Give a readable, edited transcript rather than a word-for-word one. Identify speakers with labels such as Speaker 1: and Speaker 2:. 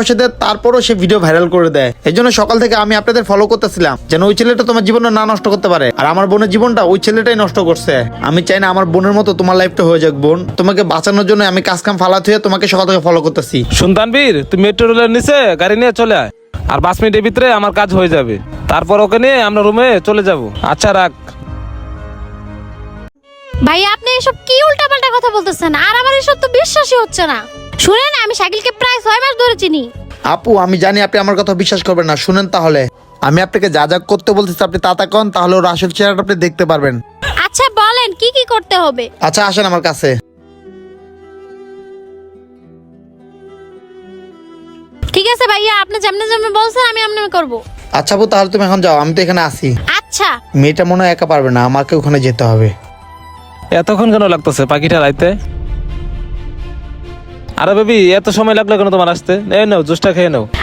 Speaker 1: পয়সা দেয়, তারপরও সে ভিডিও ভাইরাল করে দেয়। এই জন্য সকাল থেকে আমি আপনাদের ফলো করতেছিলাম, যেন ওই ছেলেটা তোমার জীবনটা না নষ্ট করতে পারে। আর আমার বোনের জীবনটা ওই ছেলেটাই নষ্ট করছে। আমি চাই না আমার বোনের মতো তোমার লাইফটা হয়ে যাক। বোন, তোমাকে বাঁচানোর জন্য আমি কাজ কাম ফালাতে হয়ে তোমাকে সকাল থেকে ফলো করতেছি।
Speaker 2: সুলতানবীর, তুমি মেট্রো রেলের নিচে গাড়ি নিয়ে চলে আয়, আর 5 মিনিটের ভিতরে আমার কাজ হয়ে যাবে। তারপর ওকে নিয়ে আমরা রুমে চলে যাব। আচ্ছা রাখ।
Speaker 3: ভাই আপনি এসব কি উল্টাপাল্টা কথা বলতেছেন? আর আমার এসব তো বিশ্বাসই হচ্ছে না। শুনেন, আমি শাকিলকে প্রায় 6 মাস ধরে চিনি।
Speaker 1: আপু, আমি জানি আপনি আমার কথা বিশ্বাস করবেন না। শুনেন তাহলে, আমি আপনাকে যা যা করতে বলতেছি আপনি তা তা কন, তাহলে ওর আসল চেহারাটা আপনি দেখতে পারবেন।
Speaker 3: আচ্ছা বলেন কি কি করতে হবে?
Speaker 1: আচ্ছা আসেন আমার কাছে।
Speaker 3: ঠিক আছে ভাইয়া, আপনি যেমনি যেমনি বলছেন আমি এমনি করব।
Speaker 1: আচ্ছা আপু, তাহলে তুমি এখন যাও, আমি তো এখানে আছি।
Speaker 3: আচ্ছা।
Speaker 1: মেয়েটা মনে হয় একা পারবে না, আমাকে ওখানে যেতে হবে।
Speaker 2: এতক্ষণ কেন লাগতেছে পাখিটা রাইতে? আরে বেবি, এত সময় লাগলো কেন তোমার আসতে? এই নাও, জুসটা খেয়ে নাও।